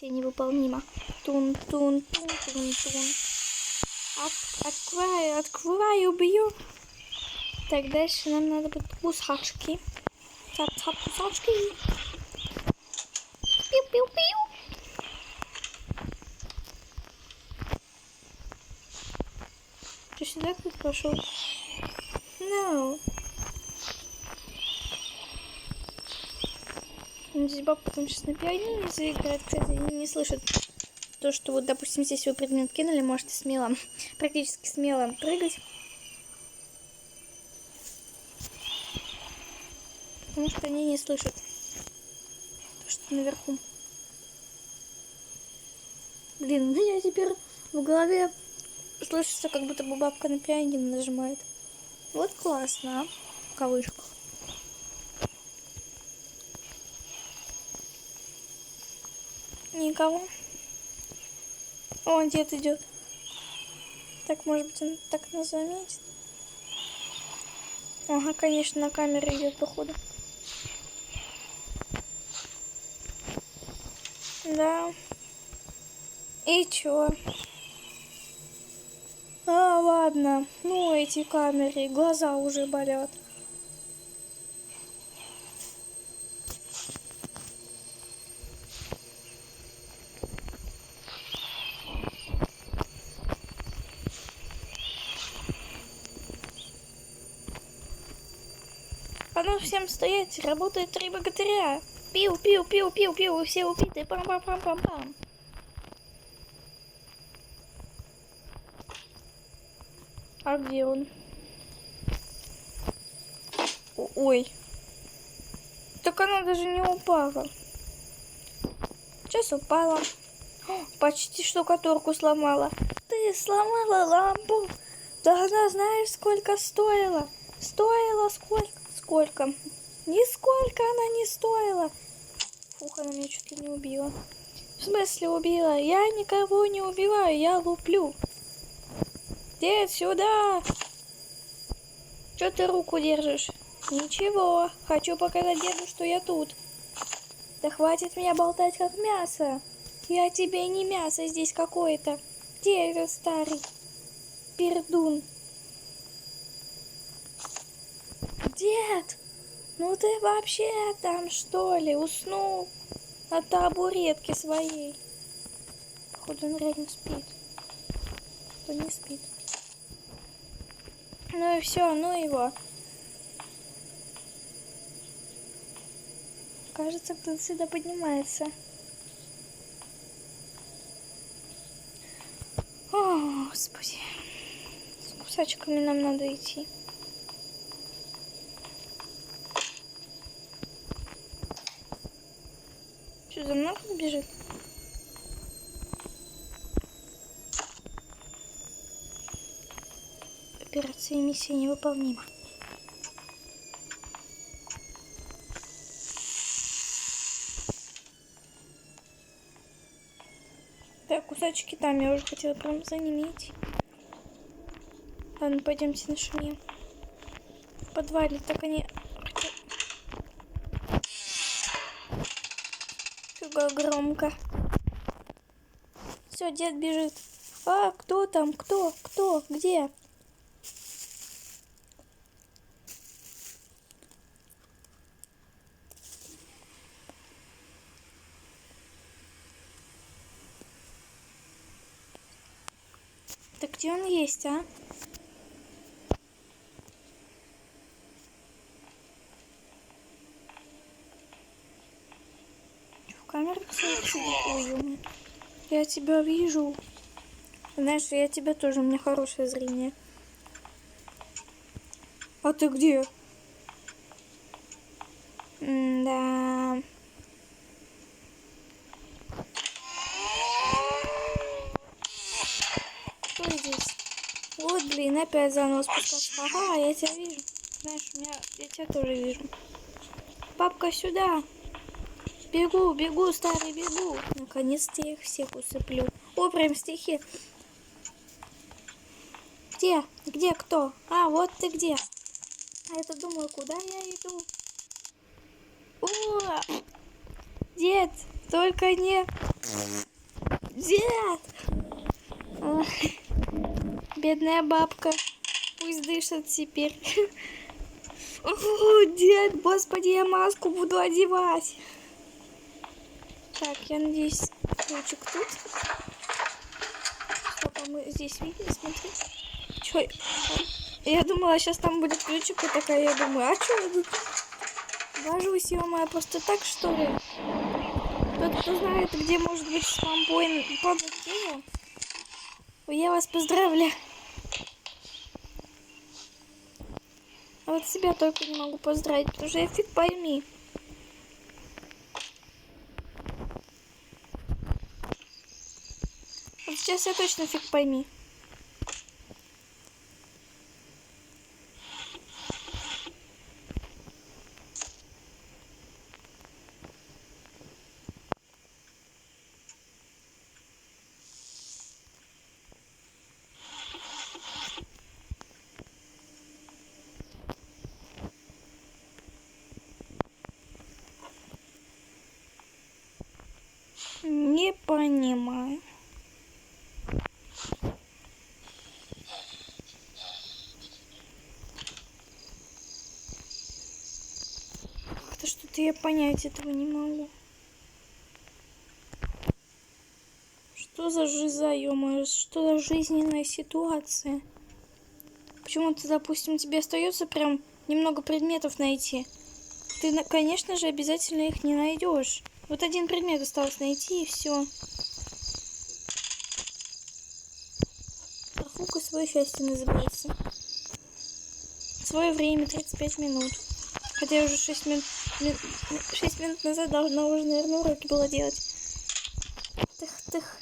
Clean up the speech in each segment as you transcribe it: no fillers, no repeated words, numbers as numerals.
Миссия невыполнима. Тун-тун-тун-тун-тун. Открываю, бью. Так, дальше нам надо будет кусачки. Цап-цап, кусачки. Пиу-пиу-пиу. Ты сюда кто-то пошел? No. Здесь бабка там сейчас на пианино заиграет, кстати, не слышит то, что вот, допустим, здесь вы предмет кинули, можете смело, практически смело прыгать. Потому что они не слышат то, что наверху. Блин, у меня теперь в голове слышится, как будто бы бабка на пианино нажимает. Вот классно, а? В кавычках. Никого. О, дед идет. Так, может быть, он так нас заметит. Ага, конечно, на камере идет, походу. Да. И чё? А, ладно. Ну, эти камеры, глаза уже болят. А ну всем стоять, работает 3 богатыря. Пиу-пиу-пиу-пиу-пиу, вы все убиты. Пам-пам-пам-пам-пам. А где он? Ой. Так она даже не упала. Сейчас упала. О, почти штукатурку сломала. Ты сломала лампу? Да она знаешь, сколько стоила? Стоила сколько? Сколько? Нисколько она не стоила. Фух, она меня чуть ли не убила. В смысле убила? Я никого не убиваю, я луплю. Дед, сюда! Чё ты руку держишь? Ничего, хочу показать деду, что я тут. Да хватит меня болтать как мясо. Я тебе не мясо здесь какое-то. Где этот старый пердун? Дед, ну ты вообще там что ли уснул на табуретке своей? Походу он реально спит. Кто не спит. Ну и все, ну его. Кажется, кто-то сюда поднимается. О, Господи. С кусачками нам надо идти. Что, за мной кто бежит? Операция миссия невыполнима. Так, кусачки там, я уже хотела прям за ними идти. Ладно, пойдемте на шуме. В подвале, так они... Как громко. Все, дед бежит. А, кто там? Кто? Где? Так где он есть, а? В камерах ой, я тебя вижу. Знаешь, я тебя тоже, у меня хорошее зрение. А ты где? Да. Кто здесь? Вот, блин, опять заново спускаться. Ага, я тебя вижу. Знаешь, я тебя тоже вижу. Папка, сюда. Бегу, старый, бегу. Наконец-то я их всех усыплю. О, прям стихи. Где кто? А, вот ты где. А я-то думаю, куда я иду? О, дед, только не Дед! Ох, бедная бабка. Пусть дышит теперь. О, дед, господи, я маску буду одевать. Так, я надеюсь, ключик тут. Стоп, а мы здесь видели, смотри. Чё? Я думала, сейчас там будет ключик, и такая, я думаю, а чё я тут вожусь, ё-моё, просто так, что ли? Тот, кто знает, где может быть спампоинт, подокинул. Я вас поздравляю. А вот себя только не могу поздравить, потому что я фиг пойми. Вот сейчас я точно фиг пойми. Не понимаю. Как-то что-то я понять этого не могу. Что за жиза, ё-моё, что за жизненная ситуация? Почему-то, допустим, тебе остается прям немного предметов найти. Ты, конечно же, обязательно их не найдешь. Вот один предмет осталось найти, и все. Профукай свое счастье называется. Свое время 35 минут. Хотя я уже 6 минут назад должна уже, наверное, уроки было делать. Тых-тых.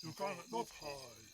You cannot hide.